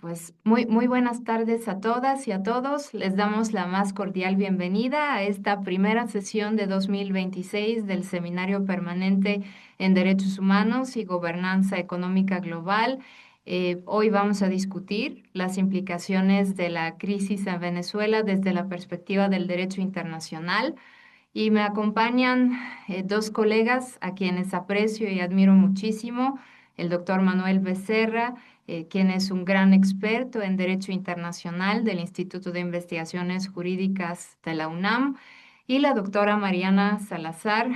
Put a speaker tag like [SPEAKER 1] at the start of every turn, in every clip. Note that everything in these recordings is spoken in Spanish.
[SPEAKER 1] Pues muy buenas tardes a todas y a todos. Les damos la más cordial bienvenida a esta primera sesión de 2026 del Seminario Permanente en Derechos Humanos y Gobernanza Económica Global. Hoy vamos a discutir las implicaciones de la crisis en Venezuela desde la perspectiva del derecho internacional. Y me acompañan dos colegas a quienes aprecio y admiro muchísimo, el doctor Manuel Becerra, quien es un gran experto en Derecho Internacional del Instituto de Investigaciones Jurídicas de la UNAM, y la doctora Mariana Salazar,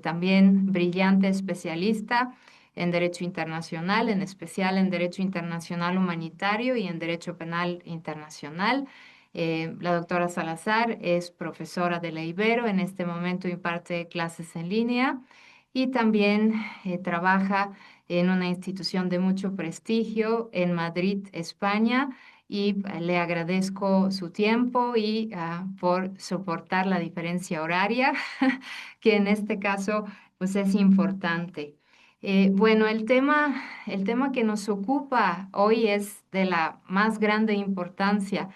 [SPEAKER 1] también brillante especialista en Derecho Internacional, en especial en Derecho Internacional Humanitario y en Derecho Penal Internacional. La doctora Salazar es profesora de la Ibero, en este momento imparte clases en línea y también trabaja en una institución de mucho prestigio en Madrid, España, y le agradezco su tiempo y por soportar la diferencia horaria, que en este caso pues es importante. Bueno, el tema que nos ocupa hoy es de la más grande importancia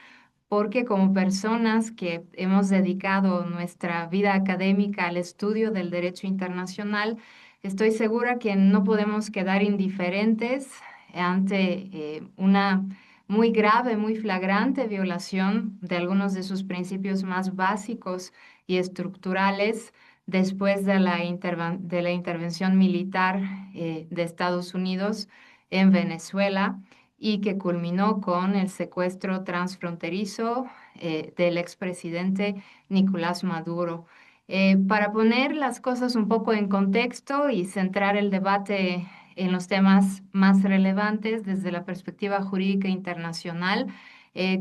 [SPEAKER 1] porque como personas que hemos dedicado nuestra vida académica al estudio del derecho internacional, estoy segura que no podemos quedar indiferentes ante una muy grave, muy flagrante violación de algunos de sus principios más básicos y estructurales después de de la intervención militar de Estados Unidos en Venezuela y que culminó con el secuestro transfronterizo del expresidente Nicolás Maduro. Para poner las cosas un poco en contexto y centrar el debate en los temas más relevantes desde la perspectiva jurídica internacional,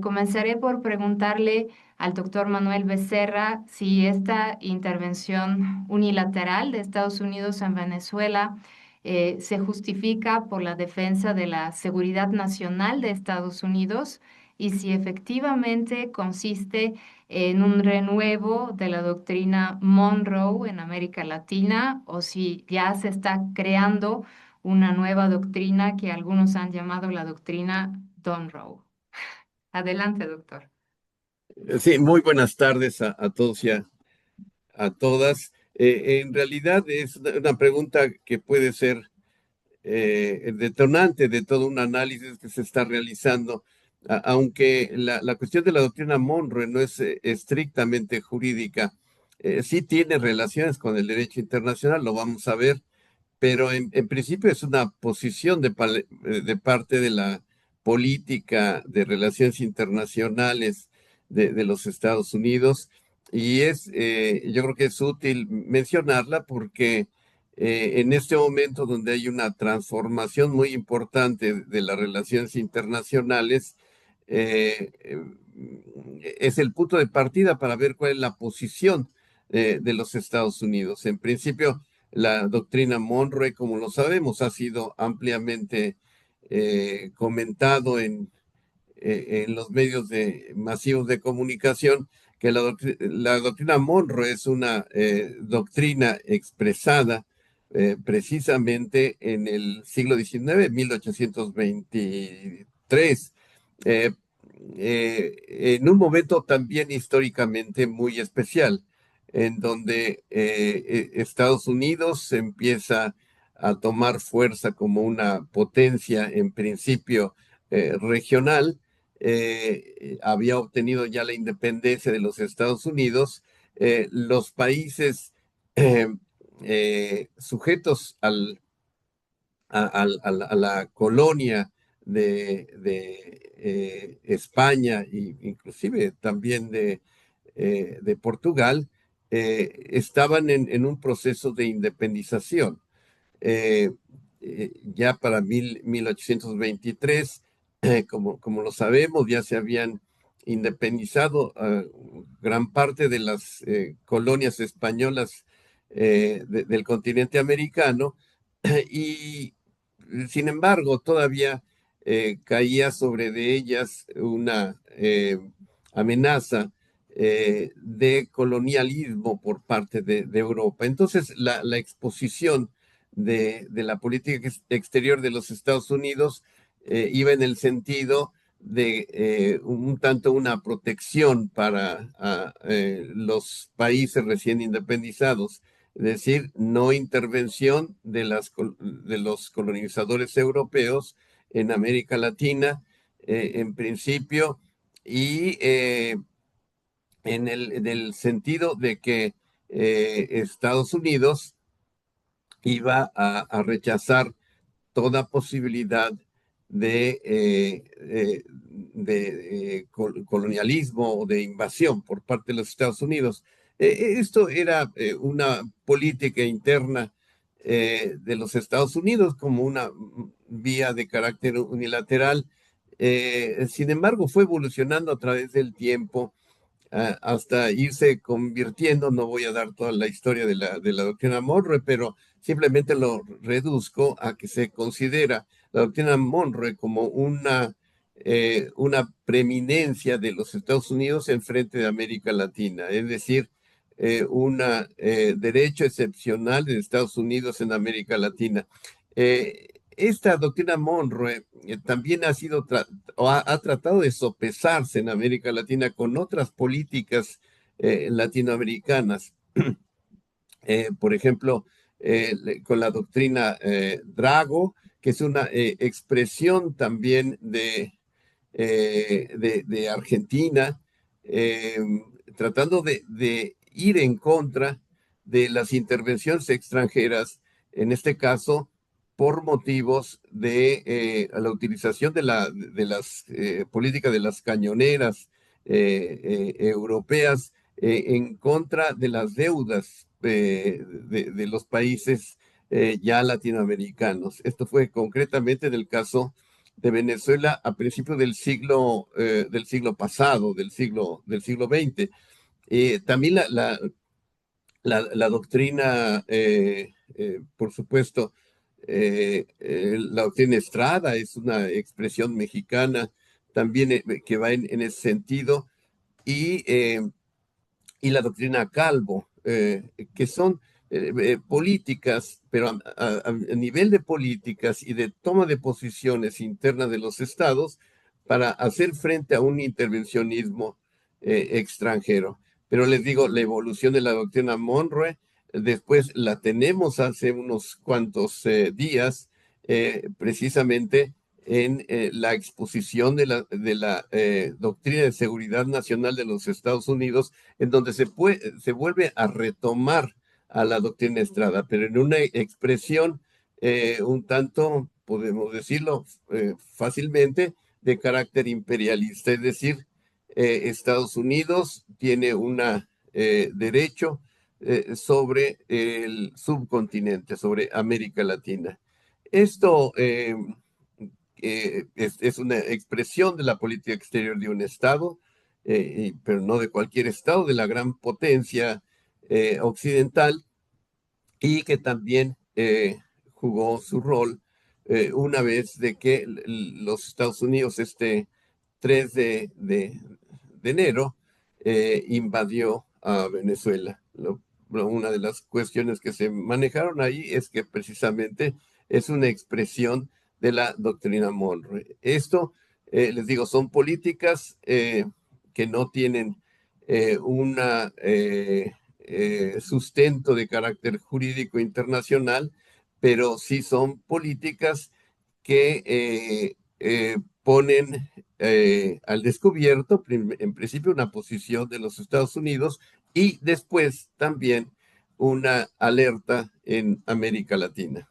[SPEAKER 1] comenzaré por preguntarle al doctor Manuel Becerra si esta intervención unilateral de Estados Unidos en Venezuela se justifica por la defensa de la seguridad nacional de Estados Unidos y si efectivamente consiste en un renuevo de la doctrina Monroe en América Latina o si ya se está creando una nueva doctrina que algunos han llamado la doctrina Monroe. Adelante, doctor.
[SPEAKER 2] Sí, muy buenas tardes a todos y a todas. En realidad es una pregunta que puede ser el detonante de todo un análisis que se está realizando, aunque la cuestión de la doctrina Monroe no es estrictamente jurídica, sí tiene relaciones con el derecho internacional, lo vamos a ver, pero en principio es una posición de parte de la política de relaciones internacionales de los Estados Unidos y yo creo que es útil mencionarla porque en este momento donde hay una transformación muy importante de las relaciones internacionales, es el punto de partida para ver cuál es la posición de los Estados Unidos. En principio, la doctrina Monroe, como lo sabemos, ha sido ampliamente comentado en los medios masivos de comunicación, que la doctrina Monroe es una doctrina expresada precisamente en el siglo XIX, 1823, eh, en un momento también históricamente muy especial, en donde Estados Unidos empieza a tomar fuerza como una potencia en principio regional. Había obtenido ya la independencia de los Estados Unidos. Los países eh, sujetos a la colonia de España e inclusive también de Portugal, estaban en un proceso de independización. Eh, ya para 1823, como lo sabemos, ya se habían independizado gran parte de las colonias españolas del continente americano y sin embargo todavía caía sobre de ellas una amenaza de colonialismo por parte de Europa. Entonces, la exposición de la política exterior de los Estados Unidos iba en el sentido un tanto una protección para los países recién independizados, es decir, no intervención de los colonizadores europeos en América Latina, en principio, y en el sentido de que Estados Unidos iba a rechazar toda posibilidad de colonialismo o de invasión por parte de los Estados Unidos. Esto era una política interna de los Estados Unidos como una vía de carácter unilateral. Sin embargo, fue evolucionando a través del tiempo hasta irse convirtiendo. No voy a dar toda la historia de la doctrina Monroe, pero simplemente lo reduzco a que se considera la doctrina Monroe como una preeminencia de los Estados Unidos en frente de América Latina, es decir, un derecho excepcional de Estados Unidos en América Latina. Esta doctrina Monroe también ha tratado de sopesarse en América Latina con otras políticas latinoamericanas. Por ejemplo, con la doctrina Drago, que es una expresión también de Argentina, eh, tratando de ir en contra de las intervenciones extranjeras, en este caso por motivos de la utilización de las políticas de las cañoneras europeas en contra de las deudas de los países ya latinoamericanos. Esto fue concretamente en el caso de Venezuela a principios del siglo pasado, del siglo XX. También la doctrina, por supuesto, la doctrina Estrada es una expresión mexicana también que va en ese sentido, y, eh, y la doctrina Calvo, que son políticas, pero a nivel de políticas y de toma de posiciones internas de los estados para hacer frente a un intervencionismo extranjero. Pero les digo, la evolución de la doctrina Monroe, después la tenemos hace unos cuantos días, precisamente en la exposición de la doctrina de seguridad nacional de los Estados Unidos, en donde se vuelve a retomar a la doctrina Estrada, pero en una expresión un tanto, podemos decirlo fácilmente, de carácter imperialista, es decir, Estados Unidos tiene un derecho sobre el subcontinente, sobre América Latina. Esto es una expresión de la política exterior de un Estado, pero no de cualquier Estado, de la gran potencia occidental, y que también jugó su rol una vez de que los Estados Unidos, este 3 de enero, invadió a Venezuela. Una de las cuestiones que se manejaron ahí es que precisamente es una expresión de la doctrina Monroe. Esto, les digo, son políticas que no tienen una sustento de carácter jurídico internacional, pero sí son políticas que ponen al descubierto, en principio, una posición de los Estados Unidos y después también una alerta en América Latina.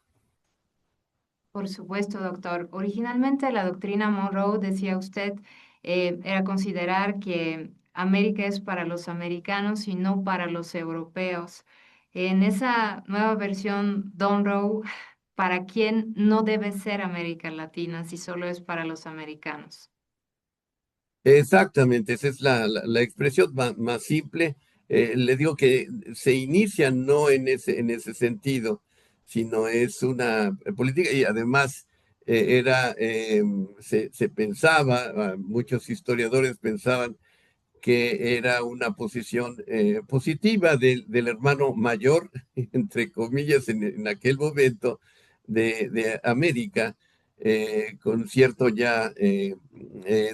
[SPEAKER 1] Por supuesto, doctor. Originalmente la doctrina Monroe, decía usted, era considerar que América es para los americanos y no para los europeos. En esa nueva versión, Don Roe, ¿para quién no debe ser América Latina si solo es para los americanos?
[SPEAKER 2] Exactamente, esa es la expresión más simple. Le digo que se inicia no en ese sentido, sino es una política, y además se pensaba, muchos historiadores pensaban que era una posición positiva del hermano mayor, entre comillas, en aquel momento de América, con cierto ya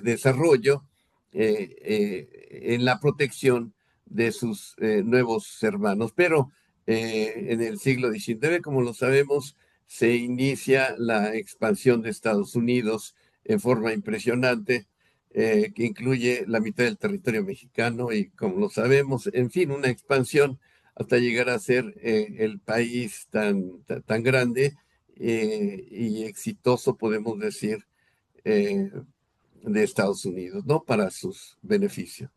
[SPEAKER 2] desarrollo en la protección de sus nuevos hermanos. Pero en el siglo XIX, como lo sabemos, se inicia la expansión de Estados Unidos en forma impresionante, que incluye la mitad del territorio mexicano y, como lo sabemos, en fin, una expansión hasta llegar a ser el país tan grande y exitoso, podemos decir, eh, de Estados Unidos, ¿no? Para sus beneficios.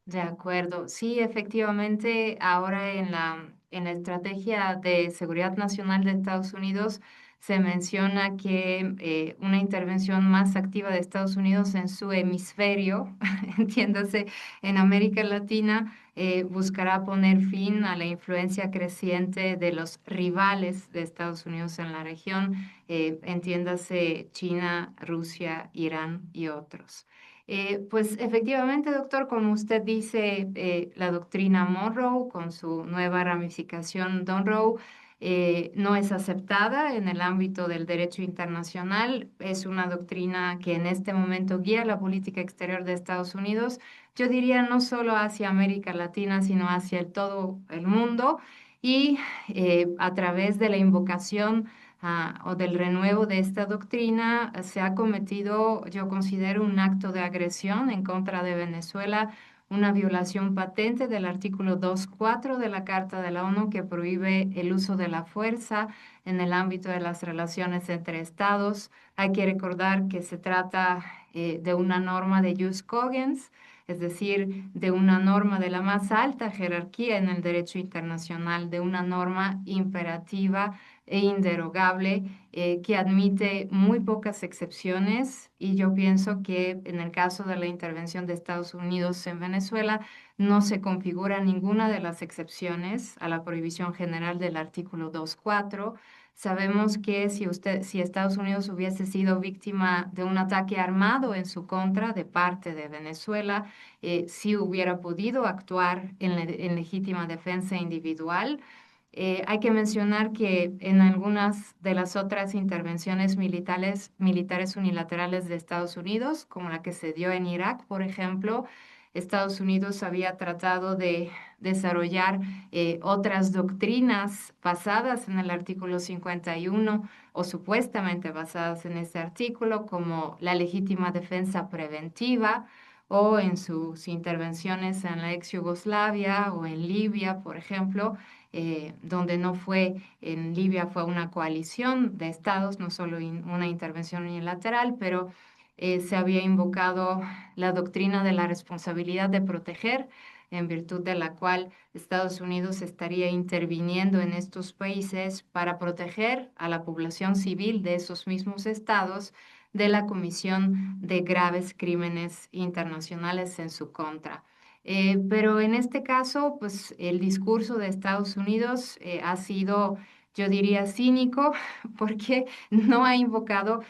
[SPEAKER 1] De acuerdo. Sí, efectivamente, ahora en la estrategia de seguridad nacional de Estados Unidos se menciona que una intervención más activa de Estados Unidos en su hemisferio, entiéndase, en América Latina, buscará poner fin a la influencia creciente de los rivales de Estados Unidos en la región, entiéndase China, Rusia, Irán y otros. Pues efectivamente, doctor, como usted dice, la doctrina Monroe con su nueva ramificación Dunroe no es aceptada en el ámbito del derecho internacional. Es una doctrina que en este momento guía la política exterior de Estados Unidos. Yo diría no solo hacia América Latina, sino hacia todo el mundo y a través de la invocación o del renuevo de esta doctrina, se ha cometido, yo considero, un acto de agresión en contra de Venezuela, una violación patente del artículo 2.4 de la Carta de la ONU que prohíbe el uso de la fuerza en el ámbito de las relaciones entre estados. Hay que recordar que se trata de una norma de jus cogens, es decir, de una norma de la más alta jerarquía en el derecho internacional, de una norma imperativa e inderogable que admite muy pocas excepciones y yo pienso que en el caso de la intervención de Estados Unidos en Venezuela no se configura ninguna de las excepciones a la prohibición general del artículo 2.4. Sabemos que si Estados Unidos hubiese sido víctima de un ataque armado en su contra de parte de Venezuela, sí hubiera podido actuar en legítima defensa individual. Hay que mencionar que en algunas de las otras intervenciones militares unilaterales de Estados Unidos, como la que se dio en Irak, por ejemplo, Estados Unidos había tratado de desarrollar otras doctrinas basadas en el artículo 51 o supuestamente basadas en ese artículo, como la legítima defensa preventiva o en sus intervenciones en la ex Yugoslavia o en Libia, por ejemplo, donde no fue en Libia, fue una coalición de estados, no solo una intervención unilateral, pero se había invocado la doctrina de la responsabilidad de proteger, en virtud de la cual Estados Unidos estaría interviniendo en estos países para proteger a la población civil de esos mismos estados de la comisión de graves crímenes internacionales en su contra. Pero en este caso, pues el discurso de Estados Unidos ha sido, yo diría, cínico, porque no ha invocado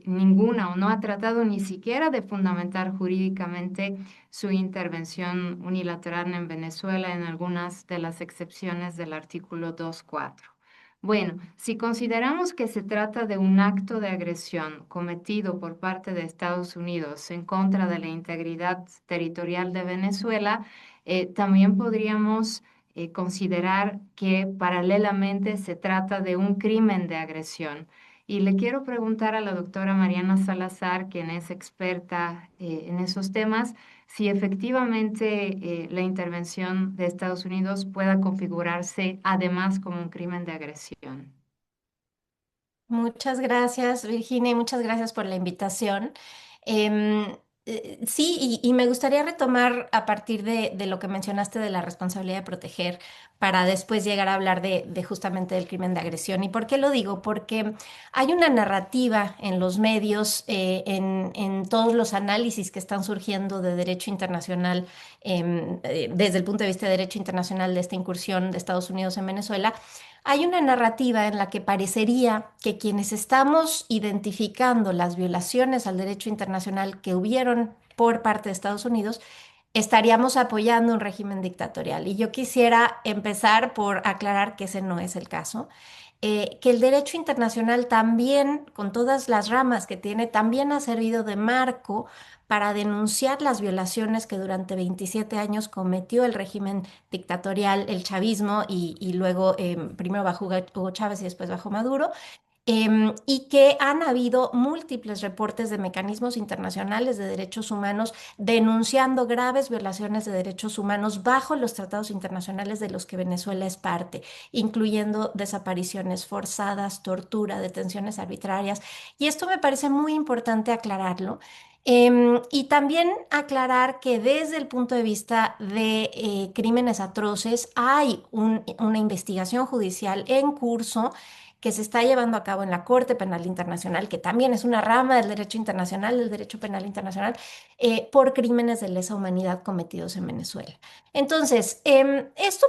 [SPEAKER 1] ninguna o no ha tratado ni siquiera de fundamentar jurídicamente su intervención unilateral en Venezuela en algunas de las excepciones del artículo 2.4. Bueno, si consideramos que se trata de un acto de agresión cometido por parte de Estados Unidos en contra de la integridad territorial de Venezuela, también podríamos considerar que paralelamente se trata de un crimen de agresión. Y le quiero preguntar a la doctora Mariana Salazar, quien es experta en esos temas, si efectivamente la intervención de Estados Unidos pueda configurarse además como un crimen de agresión.
[SPEAKER 3] Muchas gracias, Virginia, y muchas gracias por la invitación. Em, sí, y me gustaría retomar a partir de lo que mencionaste de la responsabilidad de proteger para después llegar a hablar de justamente del crimen de agresión. ¿Y por qué lo digo? Porque hay una narrativa en los medios, en todos los análisis que están surgiendo de derecho internacional, desde el punto de vista de derecho internacional de esta incursión de Estados Unidos en Venezuela. Hay una narrativa en la que parecería que quienes estamos identificando las violaciones al derecho internacional que hubieron por parte de Estados Unidos, estaríamos apoyando un régimen dictatorial. Y yo quisiera empezar por aclarar que ese no es el caso. que el derecho internacional también, con todas las ramas que tiene, también ha servido de marco para denunciar las violaciones que durante 27 años cometió el régimen dictatorial, el chavismo, y luego primero bajo Hugo Chávez y después bajo Maduro, y que han habido múltiples reportes de mecanismos internacionales de derechos humanos denunciando graves violaciones de derechos humanos bajo los tratados internacionales de los que Venezuela es parte, incluyendo desapariciones forzadas, tortura, detenciones arbitrarias. Y esto me parece muy importante aclararlo. Y también aclarar que desde el punto de vista de crímenes atroces hay una investigación judicial en curso que se está llevando a cabo en la Corte Penal Internacional, que también es una rama del derecho internacional, del derecho penal internacional, por crímenes de lesa humanidad cometidos en Venezuela. Entonces, esto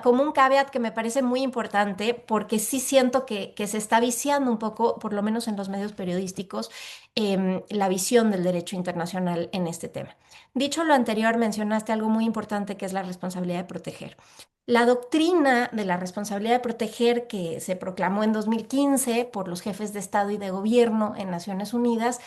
[SPEAKER 3] como un caveat que me parece muy importante, porque sí siento que se está viciando un poco, por lo menos en los medios periodísticos, la visión del derecho internacional en este tema. Dicho lo anterior, mencionaste algo muy importante que es la responsabilidad de proteger. La doctrina de la responsabilidad de proteger que se proclamó en 2015 por los jefes de Estado y de Gobierno en Naciones Unidas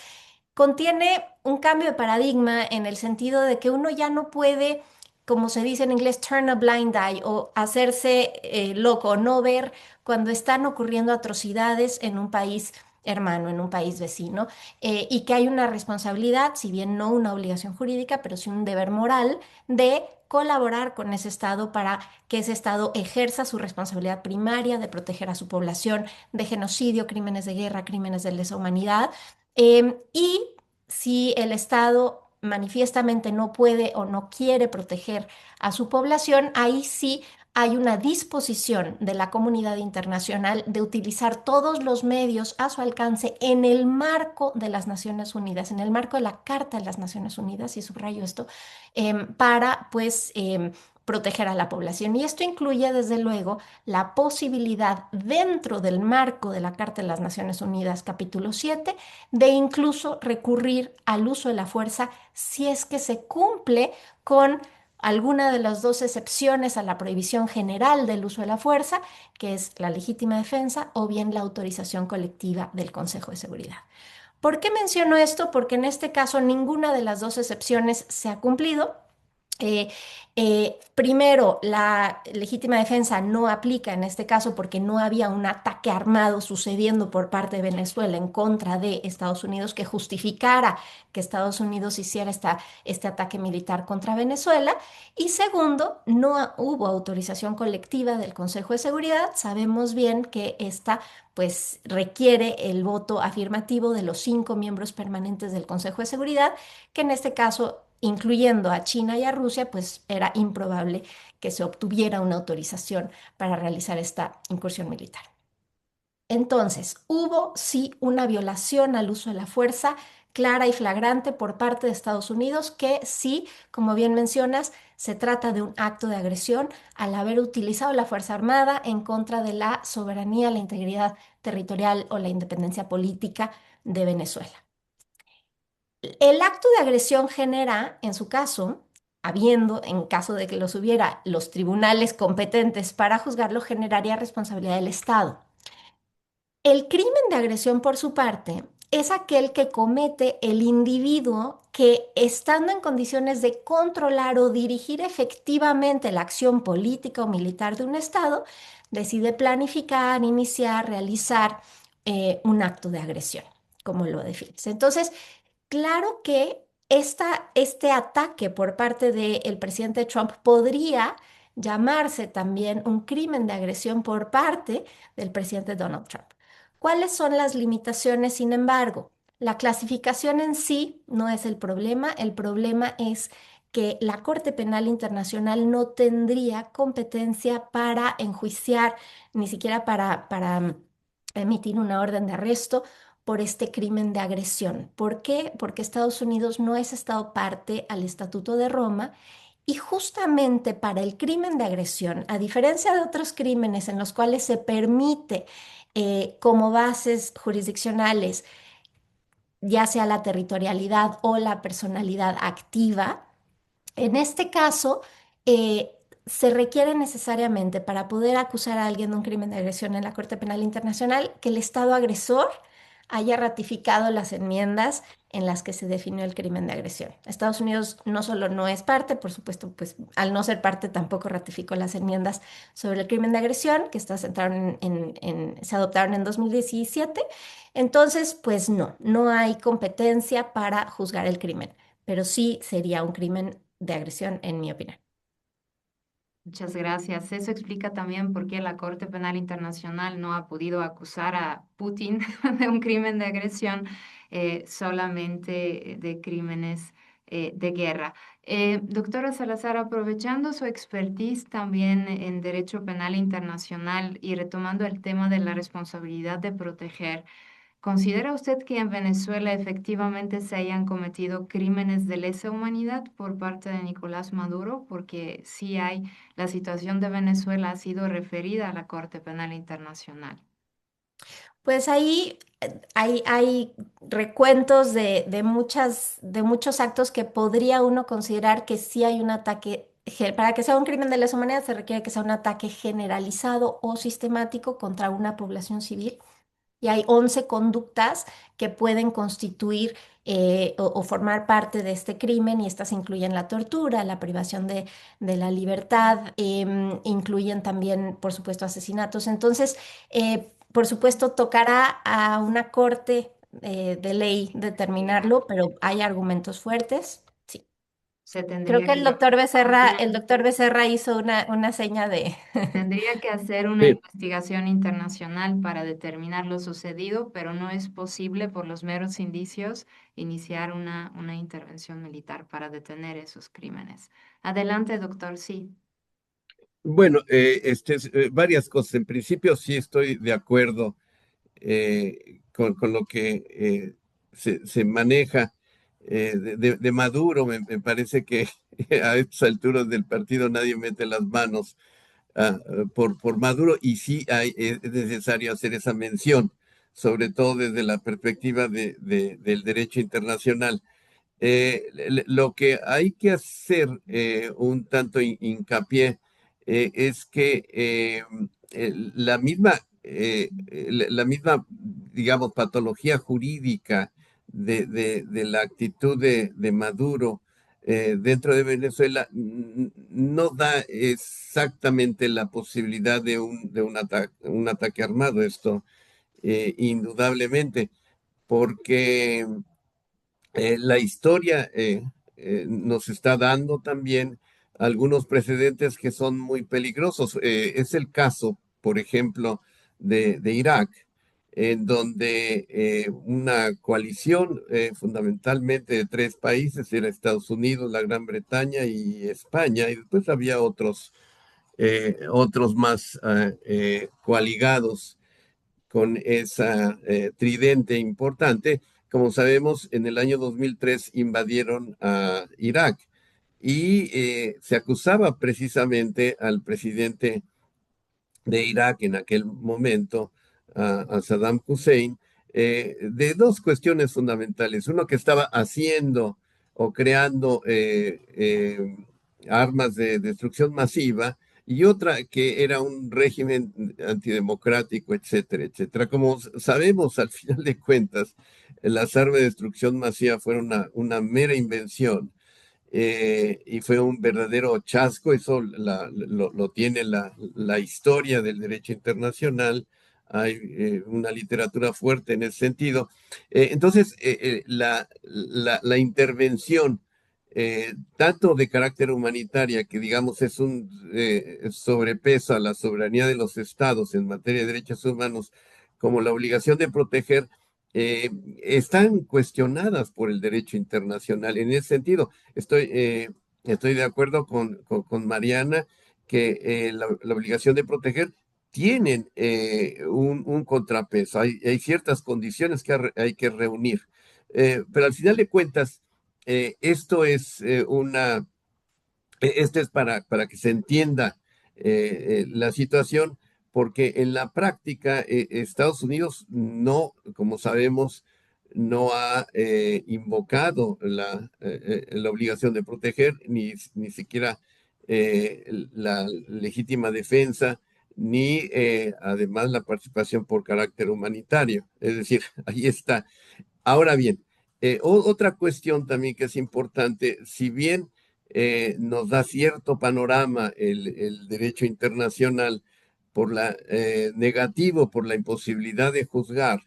[SPEAKER 3] contiene un cambio de paradigma en el sentido de que uno ya no puede, como se dice en inglés, turn a blind eye o hacerse loco, no ver cuando están ocurriendo atrocidades en un país hermano, en un país vecino, y que hay una responsabilidad, si bien no una obligación jurídica, pero sí un deber moral de colaborar con ese Estado para que ese Estado ejerza su responsabilidad primaria de proteger a su población de genocidio, crímenes de guerra, crímenes de lesa humanidad. Y si el Estado manifiestamente no puede o no quiere proteger a su población, ahí sí hay una disposición de la comunidad internacional de utilizar todos los medios a su alcance en el marco de las Naciones Unidas, en el marco de la Carta de las Naciones Unidas, y subrayo esto, para pues proteger a la población. Y esto incluye, desde luego, la posibilidad dentro del marco de la Carta de las Naciones Unidas, capítulo 7, de incluso recurrir al uso de la fuerza si es que se cumple con alguna de las dos excepciones a la prohibición general del uso de la fuerza, que es la legítima defensa o bien la autorización colectiva del Consejo de Seguridad. ¿Por qué menciono esto? Porque en este caso ninguna de las dos excepciones se ha cumplido. Eh, Primero, la legítima defensa no aplica en este caso porque no había un ataque armado sucediendo por parte de Venezuela en contra de Estados Unidos que justificara que Estados Unidos hiciera este ataque militar contra Venezuela. Y segundo, no hubo autorización colectiva del Consejo de Seguridad. Sabemos bien que esta pues requiere el voto afirmativo de los 5 miembros permanentes del Consejo de Seguridad, que en este caso, incluyendo a China y a Rusia, pues era improbable que se obtuviera una autorización para realizar esta incursión militar. Entonces, hubo sí una violación al uso de la fuerza clara y flagrante por parte de Estados Unidos, que sí, como bien mencionas, se trata de un acto de agresión al haber utilizado la Fuerza Armada en contra de la soberanía, la integridad territorial o la independencia política de Venezuela. El acto de agresión genera, en su caso, habiendo, en caso de que los hubiera, los tribunales competentes para juzgarlo, generaría responsabilidad del Estado. El crimen de agresión, por su parte, es aquel que comete el individuo que, estando en condiciones de controlar o dirigir efectivamente la acción política o militar de un Estado, decide planificar, iniciar, realizar un acto de agresión, como lo defines. Entonces, claro que este ataque por parte del presidente Trump podría llamarse también un crimen de agresión por parte del presidente Donald Trump. ¿Cuáles son las limitaciones, sin embargo? La clasificación en sí no es el problema es que la Corte Penal Internacional no tendría competencia para enjuiciar, ni siquiera para emitir una orden de arresto por este crimen de agresión. ¿Por qué? Porque Estados Unidos no es Estado parte al Estatuto de Roma y justamente para el crimen de agresión, a diferencia de otros crímenes en los cuales se permite como bases jurisdiccionales, ya sea la territorialidad o la personalidad activa, en este caso, se requiere necesariamente para poder acusar a alguien de un crimen de agresión en la Corte Penal Internacional que el Estado agresor haya ratificado las enmiendas en las que se definió el crimen de agresión. Estados Unidos no solo no es parte, por supuesto, pues al no ser parte tampoco ratificó las enmiendas sobre el crimen de agresión que se adoptaron en 2017. Entonces, pues no hay competencia para juzgar el crimen, pero sí sería un crimen de agresión, en mi opinión.
[SPEAKER 1] Muchas gracias. Eso explica también por qué la Corte Penal Internacional no ha podido acusar a Putin de un crimen de agresión, solamente de crímenes de guerra. Doctora Salazar, aprovechando su expertise también en derecho penal internacional y retomando el tema de la responsabilidad de proteger, ¿considera usted que en Venezuela efectivamente se hayan cometido crímenes de lesa humanidad por parte de Nicolás Maduro? Porque sí hay, la situación de Venezuela ha sido referida a la Corte Penal Internacional.
[SPEAKER 3] Pues ahí hay recuentos de muchos actos que podría uno considerar que sí hay un ataque. Para que sea un crimen de lesa humanidad se requiere que sea un ataque generalizado o sistemático contra una población civil. Y hay 11 conductas que pueden constituir o formar parte de este crimen, y estas incluyen la tortura, la privación de la libertad, incluyen también, por supuesto, asesinatos. Entonces, por supuesto, tocará a una corte de ley determinarlo, pero hay argumentos fuertes. Sí.
[SPEAKER 1] Se
[SPEAKER 3] Creo
[SPEAKER 1] tendría
[SPEAKER 3] que
[SPEAKER 1] que
[SPEAKER 3] El doctor Becerra hizo una seña de...
[SPEAKER 1] Tendría que hacer una
[SPEAKER 2] Sí,
[SPEAKER 1] investigación internacional para determinar lo sucedido, pero no es posible por los meros indicios iniciar una intervención militar para detener esos crímenes. Adelante, doctor, sí.
[SPEAKER 2] bueno, varias cosas. En principio sí estoy de acuerdo con lo que se maneja de Maduro. Me parece que a estas alturas del partido nadie mete las manos por Maduro, y sí es necesario hacer esa mención, sobre todo desde la perspectiva del derecho internacional. Lo que hay que hacer un tanto hincapié es que la misma, digamos, patología jurídica de la actitud de Maduro dentro de Venezuela no da exactamente la posibilidad un ataque armado, esto indudablemente, porque la historia nos está dando también algunos precedentes que son muy peligrosos. Es el caso, por ejemplo, de Irak, en donde una coalición fundamentalmente de tres países, era Estados Unidos, la Gran Bretaña y España, y después había otros más coaligados con esa tridente importante. Como sabemos, en el año 2003 invadieron a Irak y se acusaba precisamente al presidente de Irak en aquel momento, a Saddam Hussein, de dos cuestiones fundamentales. Uno, que estaba haciendo o creando armas de destrucción masiva, y otra, que era un régimen antidemocrático, etcétera, etcétera. Como sabemos, al final de cuentas, las armas de destrucción masiva fueron una mera invención, y fue un verdadero chasco. Eso lo tiene la historia del derecho internacional. Hay una literatura fuerte en ese sentido. Entonces, la intervención, tanto de carácter humanitaria, que digamos es un sobrepeso a la soberanía de los estados en materia de derechos humanos, como la obligación de proteger, eh, están cuestionadas por el derecho internacional. En ese sentido, estoy de acuerdo con Mariana, que la obligación de proteger tienen un contrapeso. Hay ciertas condiciones que hay que reunir. Pero al final de cuentas, esto es esto es para que se entienda la situación, porque en la práctica Estados Unidos no, como sabemos, no ha invocado la obligación de proteger, ni siquiera la legítima defensa, ni además la participación por carácter humanitario. Es decir, ahí está. Ahora bien, otra cuestión también que es importante, si bien nos da cierto panorama el derecho internacional por la negativo, por la imposibilidad de juzgar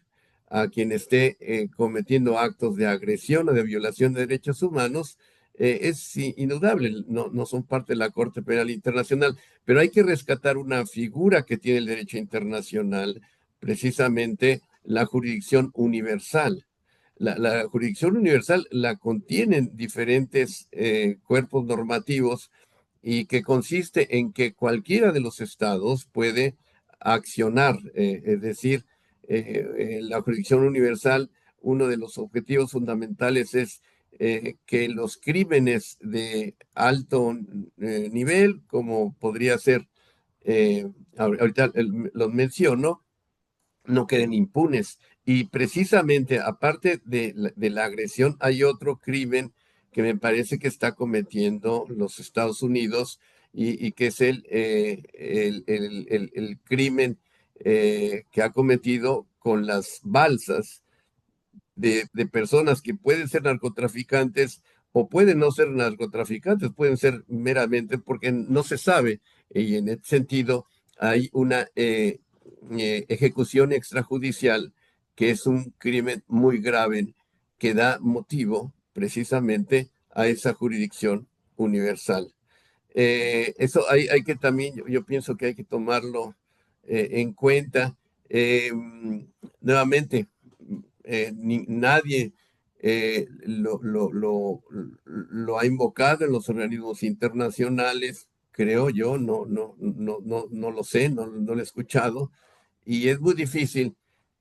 [SPEAKER 2] a quien esté cometiendo actos de agresión o de violación de derechos humanos, es indudable, no son parte de la Corte Penal Internacional, pero hay que rescatar una figura que tiene el derecho internacional, precisamente la jurisdicción universal. La jurisdicción universal la contienen diferentes cuerpos normativos y que consiste en que cualquiera de los estados puede accionar, es decir, la jurisdicción universal, uno de los objetivos fundamentales es que los crímenes de alto nivel, como podría ser, ahorita los menciono, no queden impunes. Y precisamente, aparte de la agresión, hay otro crimen que me parece que está cometiendo los Estados Unidos y que es el crimen que ha cometido con las balsas de personas que pueden ser narcotraficantes o pueden no ser narcotraficantes, pueden ser meramente porque no se sabe. Y en ese sentido hay una ejecución extrajudicial que es un crimen muy grave que da motivo precisamente a esa jurisdicción universal. Eso hay que también, yo pienso que hay que tomarlo en cuenta. Nuevamente, nadie lo ha invocado en los organismos internacionales, creo yo, no lo sé, no lo he escuchado, y es muy difícil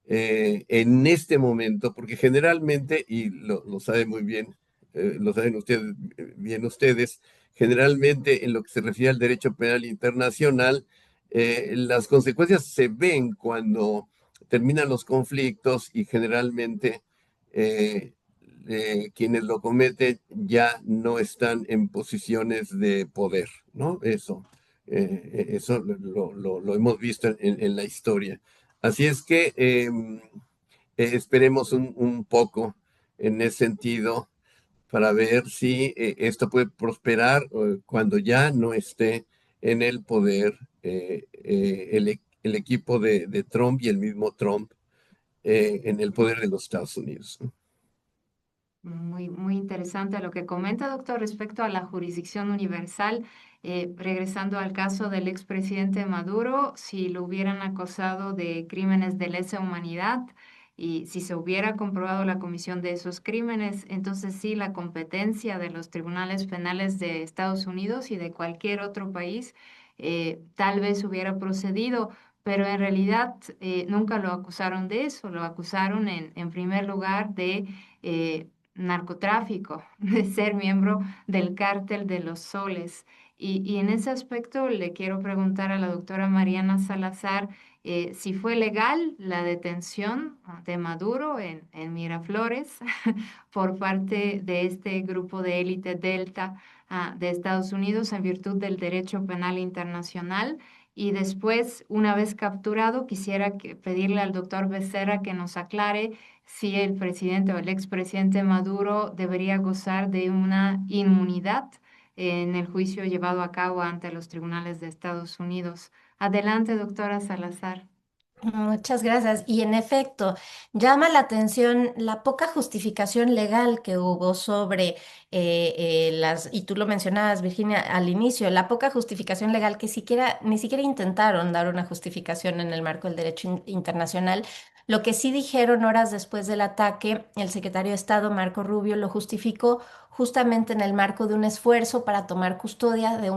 [SPEAKER 2] en este momento, porque generalmente, y lo saben muy bien, lo saben ustedes, bien ustedes, generalmente en lo que se refiere al derecho penal internacional, las consecuencias se ven cuando terminan los conflictos y generalmente eh, quienes lo cometen ya no están en posiciones de poder, ¿no? Eso lo hemos visto en la historia. Así es que esperemos un poco en ese sentido para ver si esto puede prosperar cuando ya no esté en el poder el equipo de Trump y el mismo Trump en el poder de los Estados Unidos.
[SPEAKER 1] Muy interesante lo que comenta, doctor, respecto a la jurisdicción universal. Regresando al caso del expresidente Maduro, si lo hubieran acusado de crímenes de lesa humanidad y si se hubiera comprobado la comisión de esos crímenes, entonces sí, la competencia de los tribunales penales de Estados Unidos y de cualquier otro país tal vez hubiera procedido. Pero en realidad nunca lo acusaron de eso, lo acusaron en primer lugar de narcotráfico, de ser miembro del cártel de los soles. Y en ese aspecto le quiero preguntar a la doctora Mariana Salazar si fue legal la detención de Maduro en Miraflores por parte de este grupo de élite Delta de Estados Unidos en virtud del derecho penal internacional. Y después, una vez capturado, quisiera pedirle al doctor Becerra que nos aclare si el presidente o el expresidente Maduro debería gozar de una inmunidad en el juicio llevado a cabo ante los tribunales de Estados Unidos. Adelante, doctora Salazar.
[SPEAKER 3] Muchas gracias. Y en efecto, llama la atención la poca justificación legal que hubo sobre y tú lo mencionabas, Virginia, al inicio, la poca justificación legal que ni siquiera intentaron dar una justificación en el marco del derecho internacional. Lo que sí dijeron horas después del ataque, el secretario de Estado, Marco Rubio, lo justificó justamente en el marco de un esfuerzo para tomar custodia de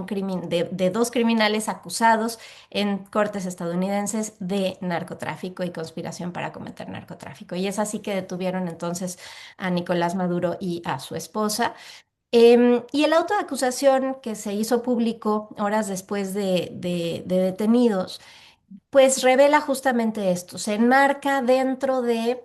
[SPEAKER 3] de dos criminales acusados en cortes estadounidenses de narcotráfico y conspiración para cometer narcotráfico. Y es así que detuvieron entonces a Nicolás Maduro y a su esposa. Y el auto de acusación que se hizo público horas después de detenidos, pues revela justamente esto, se enmarca dentro de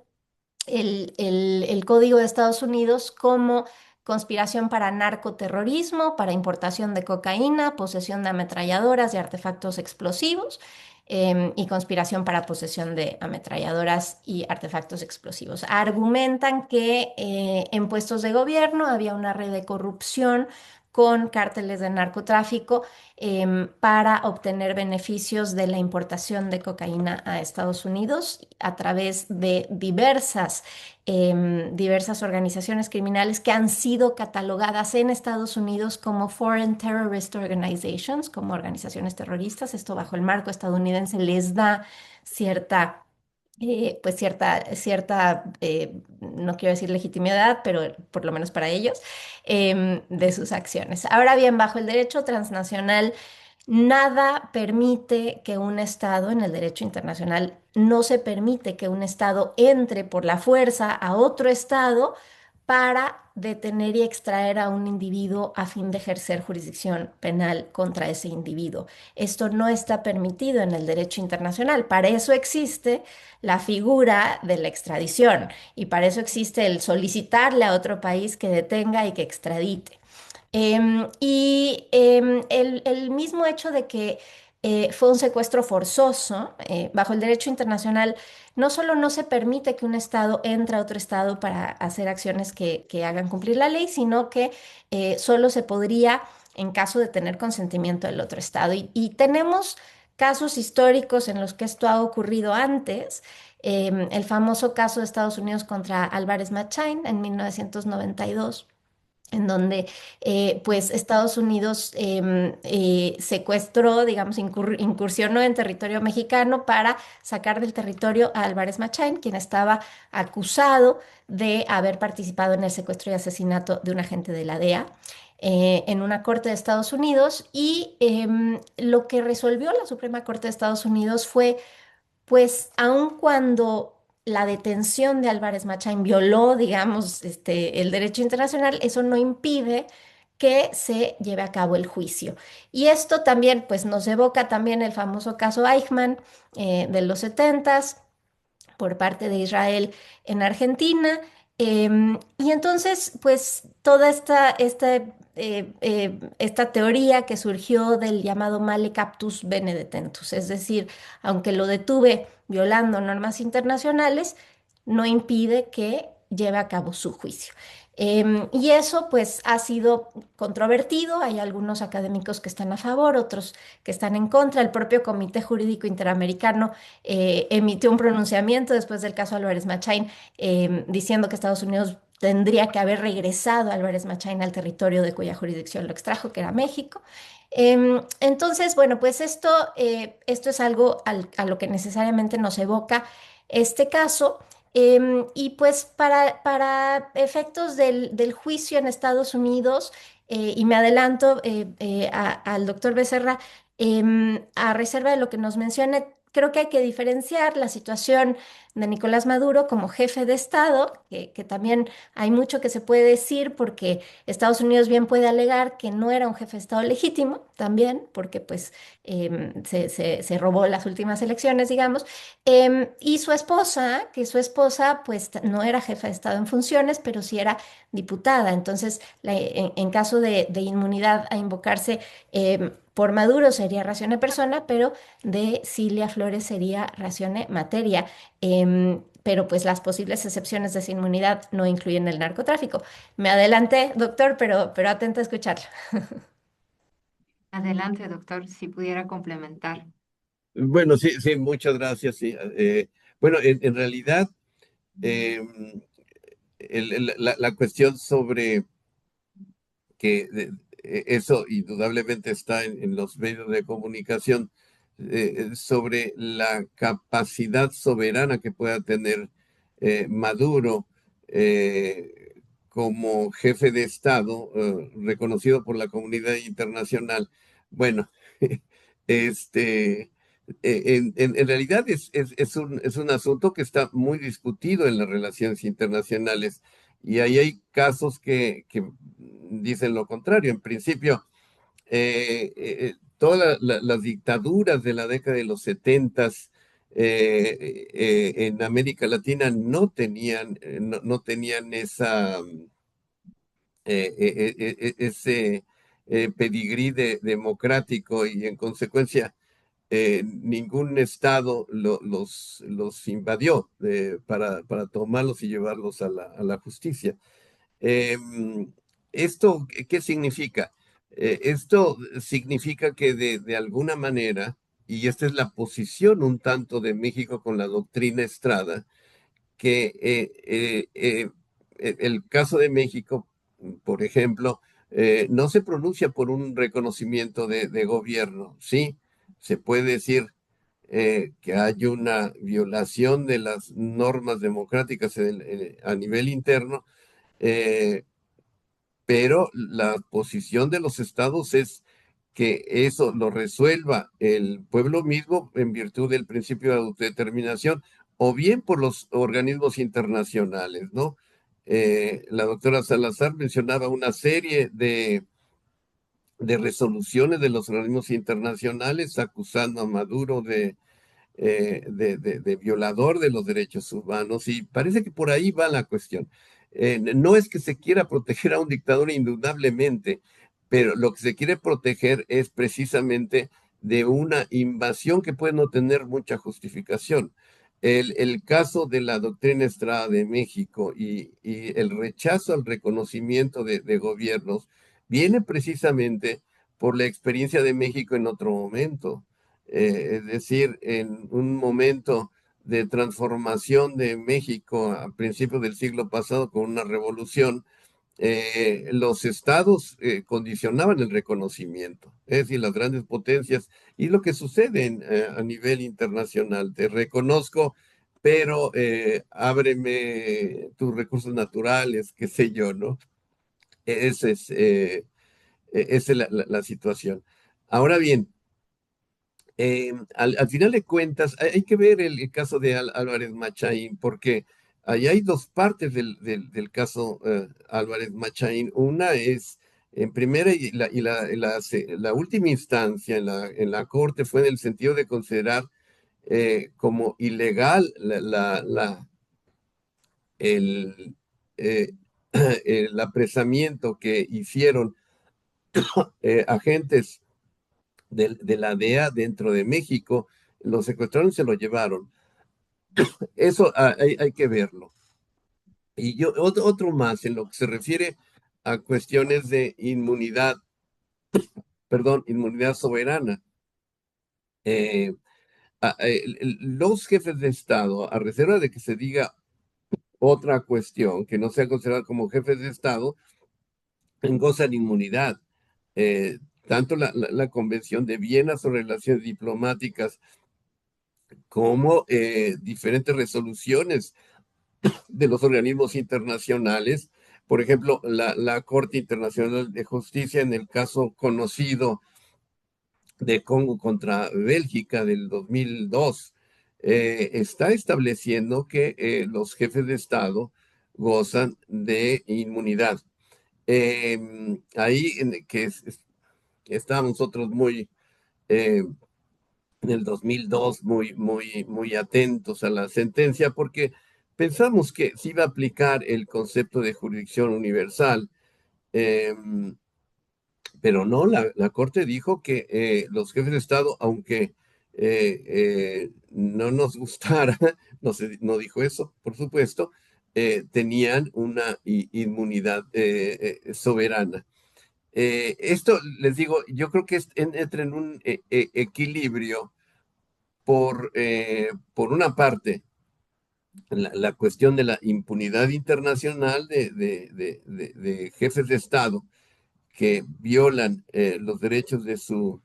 [SPEAKER 3] el Código de Estados Unidos como conspiración para narcoterrorismo, para importación de cocaína, posesión de ametralladoras y artefactos explosivos, y conspiración para posesión de ametralladoras y artefactos explosivos. Argumentan que en puestos de gobierno había una red de corrupción con cárteles de narcotráfico para obtener beneficios de la importación de cocaína a Estados Unidos a través de diversas organizaciones criminales que han sido catalogadas en Estados Unidos como Foreign Terrorist Organizations, como organizaciones terroristas. Esto bajo el marco estadounidense les da cierta no quiero decir legitimidad, pero por lo menos para ellos, de sus acciones. Ahora bien, bajo el derecho transnacional, nada permite que un Estado, en el derecho internacional, no se permite que un Estado entre por la fuerza a otro Estado para detener y extraer a un individuo a fin de ejercer jurisdicción penal contra ese individuo. Esto no está permitido en el derecho internacional. Para eso existe la figura de la extradición y para eso existe el solicitarle a otro país que detenga y que extradite. El mismo hecho de que fue un secuestro forzoso, bajo el derecho internacional, no solo no se permite que un Estado entre a otro Estado para hacer acciones que hagan cumplir la ley, sino que solo se podría en caso de tener consentimiento del otro Estado. Y tenemos casos históricos en los que esto ha ocurrido antes. El famoso caso de Estados Unidos contra Álvarez Machain en 1992, en donde pues Estados Unidos secuestró, digamos, incursionó en territorio mexicano para sacar del territorio a Álvarez Machain, quien estaba acusado de haber participado en el secuestro y asesinato de un agente de la DEA. En una corte de Estados Unidos y lo que resolvió la Suprema Corte de Estados Unidos fue pues aun cuando la detención de Álvarez Machain violó, digamos, el derecho internacional, eso no impide que se lleve a cabo el juicio. Y esto también, pues, nos evoca también el famoso caso Eichmann de los setentas por parte de Israel en Argentina. Y entonces, pues, toda esta teoría que surgió del llamado male captus bene detentus, es decir, aunque lo detuve violando normas internacionales, no impide que lleve a cabo su juicio. Y eso pues ha sido controvertido, hay algunos académicos que están a favor, otros que están en contra. El propio Comité Jurídico Interamericano emitió un pronunciamiento después del caso Álvarez Machain diciendo que Estados Unidos tendría que haber regresado a Álvarez Machain al territorio de cuya jurisdicción lo extrajo, que era México. Entonces, bueno, pues esto es algo a lo que necesariamente nos evoca este caso. Y pues para efectos del juicio en Estados Unidos, y me adelanto al doctor Becerra, a reserva de lo que nos mencione, creo que hay que diferenciar la situación de Nicolás Maduro como jefe de Estado, que también hay mucho que se puede decir porque Estados Unidos bien puede alegar que no era un jefe de Estado legítimo, también porque pues se robó las últimas elecciones, digamos, y su esposa, que su esposa pues no era jefa de Estado en funciones, pero sí era diputada. Entonces, en caso de inmunidad a invocarse por Maduro sería ratione persona, pero de Cilia Flores sería ratione materia. Pero pues las posibles excepciones de esa inmunidad no incluyen el narcotráfico. Me adelanté, doctor, pero atenta a escucharlo.
[SPEAKER 1] Adelante, doctor, si pudiera complementar.
[SPEAKER 2] Bueno, sí, sí, muchas gracias. Sí. Bueno, en realidad, eh, la cuestión sobre que eso indudablemente está en los medios de comunicación, sobre la capacidad soberana que pueda tener Maduro como jefe de Estado, reconocido por la comunidad internacional. Bueno, este, en realidad es un asunto que está muy discutido en las relaciones internacionales y ahí hay casos que dicen lo contrario. En principio, todas las dictaduras de la década de los setentas en América Latina no tenían esa ese pedigrí democrático y en consecuencia ningún estado los invadió para tomarlos y llevarlos a la justicia. ¿Esto qué significa? Esto significa que de alguna manera, y esta es la posición un tanto de México con la doctrina Estrada, que el caso de México, por ejemplo, no se pronuncia por un reconocimiento de gobierno, ¿sí? Se puede decir que hay una violación de las normas democráticas a nivel interno, eh, pero la posición de los estados es que eso lo resuelva el pueblo mismo en virtud del principio de autodeterminación o bien por los organismos internacionales, ¿no? La doctora Salazar mencionaba una serie de resoluciones de los organismos internacionales acusando a Maduro de violador de los derechos humanos y parece que por ahí va la cuestión. No es que se quiera proteger a un dictador indudablemente, pero lo que se quiere proteger es precisamente de una invasión que puede no tener mucha justificación. El caso de la doctrina Estrada de México y el rechazo al reconocimiento de gobiernos viene precisamente por la experiencia de México en otro momento. Es decir, en un momento de transformación de México a principios del siglo pasado con una revolución, los estados condicionaban el reconocimiento, es decir, las grandes potencias y lo que sucede a nivel internacional. Te reconozco, pero ábreme tus recursos naturales, qué sé yo, ¿no? Esa es, esa es la situación. Ahora bien, al final de cuentas, hay que ver el caso de Álvarez Machaín, porque ahí hay dos partes del caso Álvarez Machaín. Una es, en primera la última instancia en la Corte fue en el sentido de considerar como ilegal el, eh, el apresamiento que hicieron agentes de la DEA dentro de México, lo secuestraron y se lo llevaron. Eso hay que verlo. Y yo, otro más en lo que se refiere a cuestiones de inmunidad, perdón, inmunidad soberana. Eh, los jefes de Estado, a reserva de que se diga otra cuestión, que no sea considerado como jefes de Estado, gozan inmunidad. Tanto la Convención de Viena sobre relaciones diplomáticas como diferentes resoluciones de los organismos internacionales. Por ejemplo, la Corte Internacional de Justicia en el caso conocido de Congo contra Bélgica del 2002, está estableciendo que los jefes de Estado gozan de inmunidad. Ahí estábamos nosotros muy, en el 2002, muy atentos a la sentencia porque pensamos que se iba a aplicar el concepto de jurisdicción universal, eh, pero no, la Corte dijo que los jefes de Estado, aunque no nos gustara, no dijo eso, por supuesto, tenían una inmunidad soberana. Esto, les digo, yo creo que entra en un equilibrio por una parte, la cuestión de la impunidad internacional de jefes de Estado que violan los derechos de su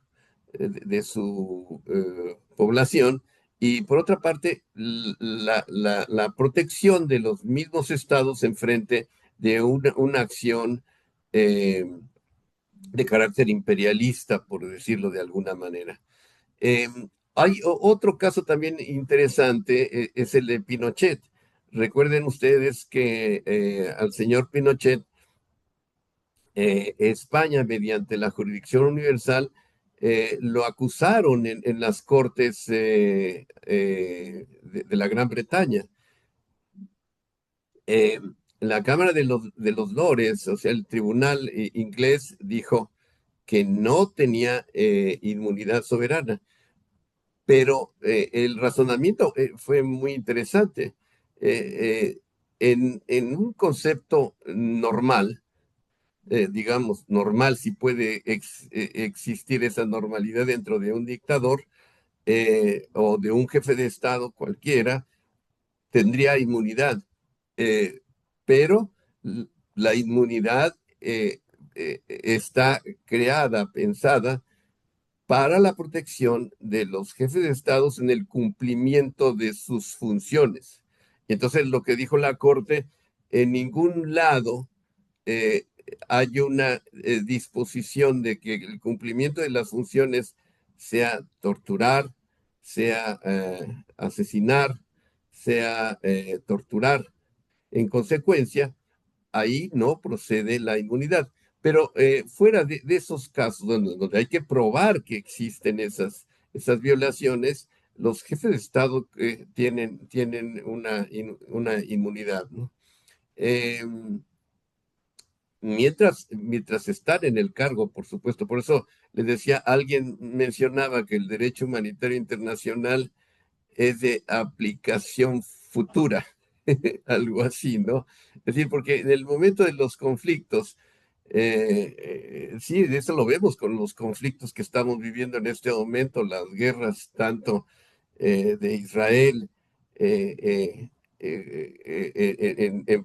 [SPEAKER 2] población, y por otra parte, la protección de los mismos estados en frente de una acción eh, de carácter imperialista, por decirlo de alguna manera. Eh, Hay otro caso también interesante, es el de Pinochet. Recuerden ustedes que al señor Pinochet, España, mediante la jurisdicción universal, lo acusaron en las cortes de la Gran Bretaña. la Cámara de los Lores, o sea, el tribunal inglés dijo que no tenía inmunidad soberana, pero el razonamiento fue muy interesante. En un concepto normal, digamos, normal, si puede existir esa normalidad dentro de un dictador o de un jefe de Estado cualquiera, tendría inmunidad. Eh, pero la inmunidad está creada, pensada para la protección de los jefes de estados en el cumplimiento de sus funciones. Y entonces lo que dijo la Corte, en ningún lado eh, hay una disposición de que el cumplimiento de las funciones sea torturar, sea asesinar, sea torturar. En consecuencia, ahí no procede la inmunidad. Pero fuera de esos casos donde hay que probar que existen esas violaciones, los jefes de Estado tienen una inmunidad, ¿no? Eh, mientras están en el cargo, por supuesto. Por eso les decía, alguien mencionaba que el derecho humanitario internacional es de aplicación futura, algo así, ¿no? Es decir, porque en el momento de los conflictos, sí, de eso lo vemos con los conflictos que estamos viviendo en este momento, las guerras tanto de Israel en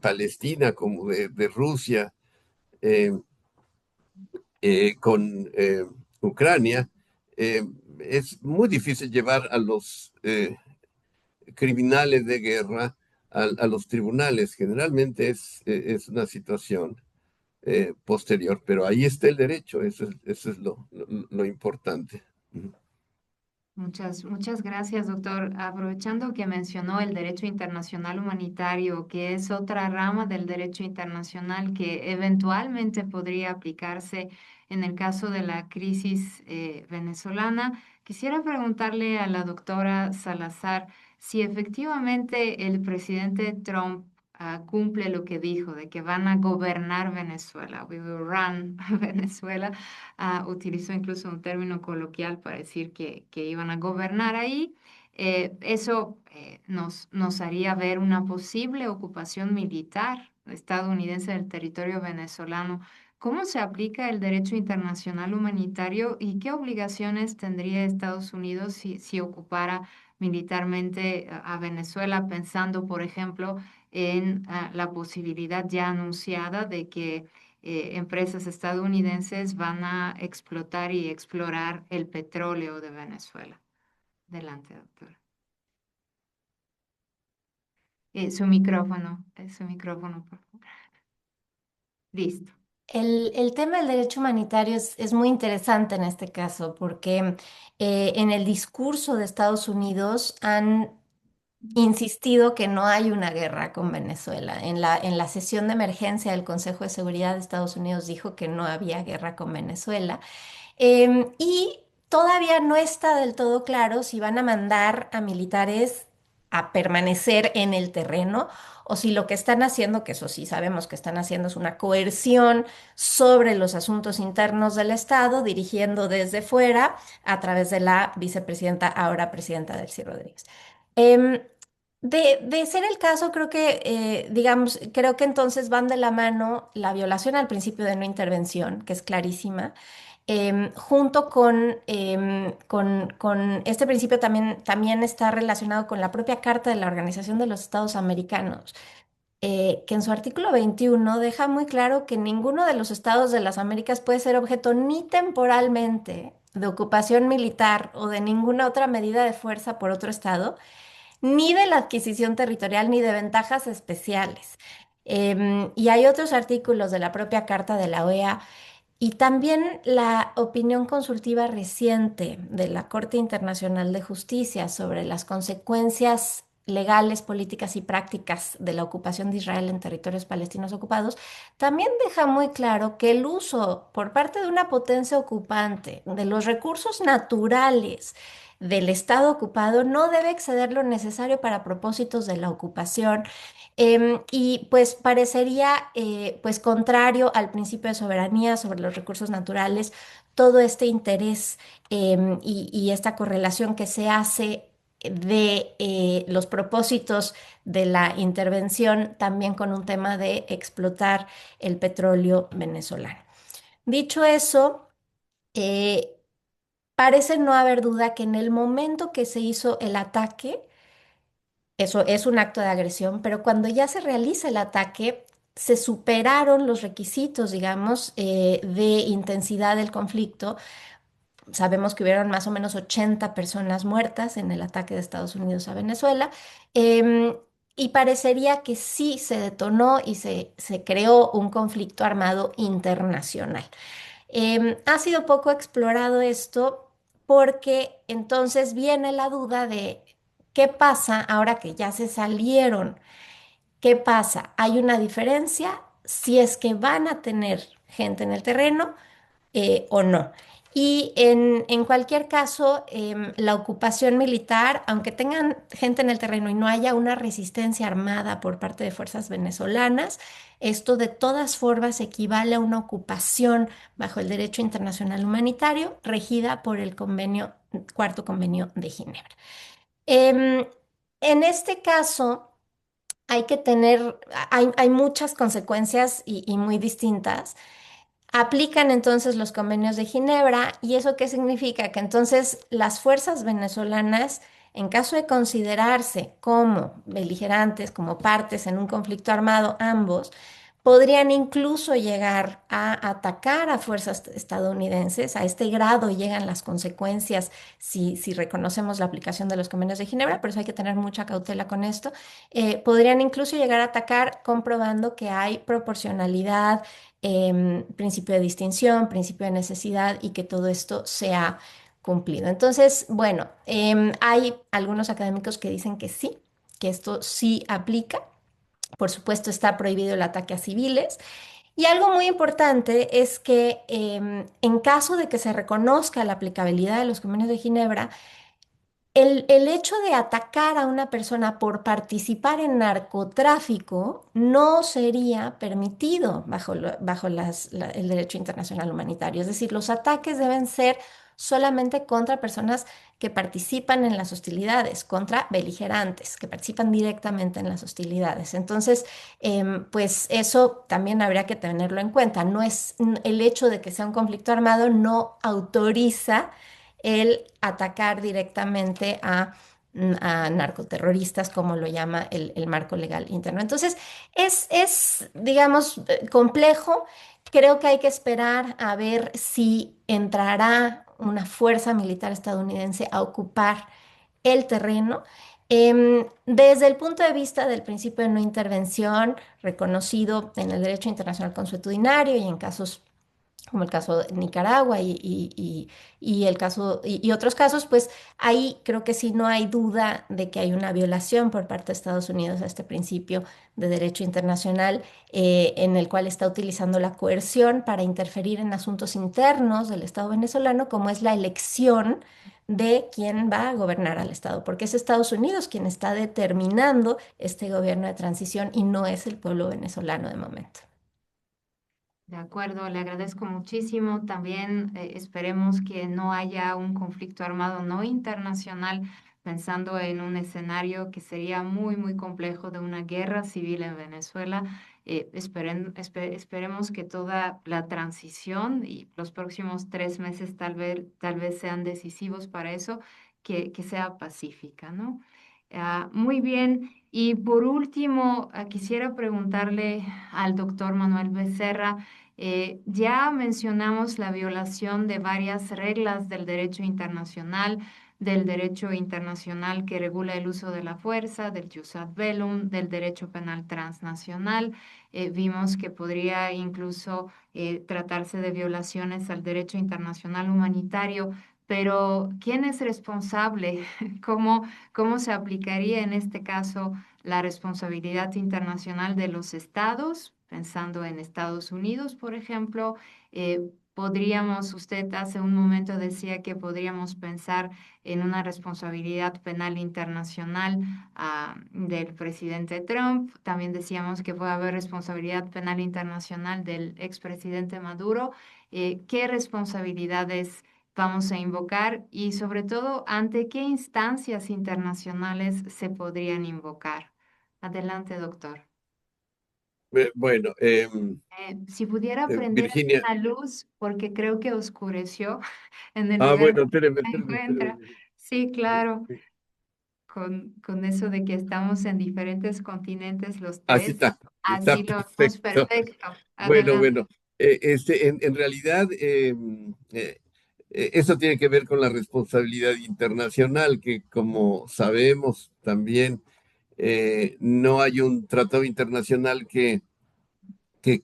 [SPEAKER 2] Palestina como de Rusia eh, con Ucrania. eh, es muy difícil llevar a los criminales de guerra a los tribunales. Generalmente es una situación posterior, pero ahí está el derecho, eso es lo importante.
[SPEAKER 1] Muchas gracias, doctor. Aprovechando que mencionó el derecho internacional humanitario, que es otra rama del derecho internacional que eventualmente podría aplicarse en el caso de la crisis venezolana, quisiera preguntarle a la doctora Salazar si efectivamente el presidente Trump cumple lo que dijo de que van a gobernar Venezuela. We will run Venezuela. Utilizó incluso un término coloquial para decir que iban a gobernar ahí. Eso nos haría ver una posible ocupación militar estadounidense del territorio venezolano. ¿Cómo se aplica el derecho internacional humanitario y qué obligaciones tendría Estados Unidos si ocupara militarmente a Venezuela, pensando, por ejemplo, en la posibilidad ya anunciada de que empresas estadounidenses van a explotar y explorar el petróleo de Venezuela? Adelante, doctora. Su micrófono, por favor. Listo.
[SPEAKER 3] El tema del derecho humanitario es muy interesante en este caso porque en el discurso de Estados Unidos han insistido que no hay una guerra con Venezuela. En la sesión de emergencia del Consejo de Seguridad de Estados Unidos dijo que no había guerra con Venezuela. Y todavía no está del todo claro si van a mandar a militares a permanecer en el terreno o si lo que están haciendo, que eso sí sabemos que están haciendo, es una coerción sobre los asuntos internos del Estado, dirigiendo desde fuera a través de la vicepresidenta, ahora presidenta Delcy Rodríguez. Em, de ser el caso, creo que, digamos, creo que entonces van de la mano la violación al principio de no intervención, que es clarísima, junto con este principio también está relacionado con la propia Carta de la Organización de los Estados Americanos, que en su artículo 21 deja muy claro que ninguno de los estados de las Américas puede ser objeto ni temporalmente de ocupación militar o de ninguna otra medida de fuerza por otro estado, ni de la adquisición territorial, ni de ventajas especiales. Y hay otros artículos de la propia Carta de la OEA y también la opinión consultiva reciente de la Corte Internacional de Justicia sobre las consecuencias legales, políticas y prácticas de la ocupación de Israel en territorios palestinos ocupados, también deja muy claro que el uso por parte de una potencia ocupante de los recursos naturales del Estado ocupado no debe exceder lo necesario para propósitos de la ocupación Y pues parecería pues contrario al principio de soberanía sobre los recursos naturales, todo este interés y esta correlación que se hace de los propósitos de la intervención también con un tema de explotar el petróleo venezolano. Dicho eso, eh, parece no haber duda que en el momento que se hizo el ataque, eso es un acto de agresión, pero cuando ya se realiza el ataque, se superaron los requisitos, digamos, de intensidad del conflicto. Sabemos que hubieron más o menos 80 personas muertas en el ataque de Estados Unidos a Venezuela. em, y parecería que sí se detonó y se creó un conflicto armado internacional. Ha sido poco explorado esto porque entonces viene la duda de qué pasa ahora que ya se salieron. ¿Qué pasa? Hay una diferencia si es que van a tener gente en el terreno o no. Y en cualquier caso, la ocupación militar, aunque tengan gente en el terreno y no haya una resistencia armada por parte de fuerzas venezolanas, esto de todas formas equivale a una ocupación bajo el derecho internacional humanitario regida por el cuarto convenio de Ginebra. Em, en este caso, hay muchas consecuencias y muy distintas. Aplican entonces los convenios de Ginebra y eso qué significa que entonces las fuerzas venezolanas, en caso de considerarse como beligerantes, como partes en un conflicto armado, ambos, podrían incluso llegar a atacar a fuerzas estadounidenses. A este grado llegan las consecuencias si reconocemos la aplicación de los convenios de Ginebra, por eso hay que tener mucha cautela con esto. Podrían incluso llegar a atacar comprobando que hay proporcionalidad, principio de distinción, principio de necesidad y que todo esto sea cumplido. Entonces, bueno, hay algunos académicos que dicen que sí, que esto sí aplica. Por supuesto, está prohibido el ataque a civiles. Y algo muy importante es que en caso de que se reconozca la aplicabilidad de los convenios de Ginebra, el hecho de atacar a una persona por participar en narcotráfico no sería permitido bajo el derecho internacional humanitario. Es decir, los ataques deben ser solamente contra personas que participan en las hostilidades, contra beligerantes que participan directamente en las hostilidades. Entonces, pues eso también habría que tenerlo en cuenta. No es el hecho de que sea un conflicto armado no autoriza el atacar directamente a narcoterroristas, como lo llama el marco legal interno. Entonces, digamos, complejo. Creo que hay que esperar a ver si entrará una fuerza militar estadounidense a ocupar el terreno. Desde el punto de vista del principio de no intervención, reconocido en el derecho internacional consuetudinario y en casos como el caso de Nicaragua y el caso y otros casos, pues ahí creo que sí no hay duda de que hay una violación por parte de Estados Unidos a este principio de derecho internacional, en el cual está utilizando la coerción para interferir en asuntos internos del Estado venezolano, como es la elección de quién va a gobernar al Estado, porque es Estados Unidos quien está determinando este gobierno de transición y no es el pueblo venezolano de momento.
[SPEAKER 1] De acuerdo, le agradezco muchísimo. También esperemos que no haya un conflicto armado no internacional, pensando en un escenario que sería muy, muy complejo de una guerra civil en Venezuela. Esperemos que toda la transición y los próximos 3 meses tal vez sean decisivos para eso, que sea pacífica, ¿no? Muy bien. Y por último, quisiera preguntarle al doctor Manuel Becerra. Ya mencionamos la violación de varias reglas del derecho internacional que regula el uso de la fuerza, del jus ad bellum, del derecho penal transnacional. Vimos que podría incluso tratarse de violaciones al derecho internacional humanitario, pero ¿quién es responsable? ¿Cómo se aplicaría en este caso la responsabilidad internacional de los estados, pensando en Estados Unidos, por ejemplo? podríamos, usted hace un momento decía que podríamos pensar en una responsabilidad penal internacional del presidente Trump. También decíamos que puede haber responsabilidad penal internacional del expresidente Maduro. ¿Qué responsabilidades vamos a invocar y sobre todo ante qué instancias internacionales se podrían invocar? Adelante, doctor.
[SPEAKER 2] Bueno,
[SPEAKER 1] Si pudiera prender
[SPEAKER 2] Virginia.
[SPEAKER 1] la luz, porque creo que oscureció en el lugar
[SPEAKER 2] Bueno,
[SPEAKER 1] donde
[SPEAKER 2] espéreme,
[SPEAKER 1] se
[SPEAKER 2] espéreme,
[SPEAKER 1] encuentra.
[SPEAKER 2] espéreme.
[SPEAKER 1] Sí, claro, con eso de que estamos en diferentes continentes los
[SPEAKER 2] Así
[SPEAKER 1] tres,
[SPEAKER 2] está
[SPEAKER 1] así lo vemos
[SPEAKER 2] perfecto.
[SPEAKER 1] perfecto.
[SPEAKER 2] Bueno,
[SPEAKER 1] Adelante.
[SPEAKER 2] bueno, en realidad eso tiene que ver con la responsabilidad internacional, que como sabemos también no hay un tratado internacional que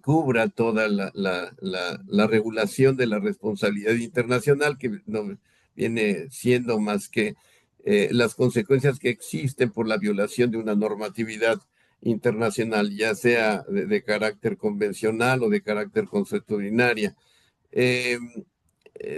[SPEAKER 2] cubra toda la regulación de la responsabilidad internacional, que no viene siendo más que las consecuencias que existen por la violación de una normatividad internacional, ya sea de carácter convencional o de carácter consuetudinaria. Eh,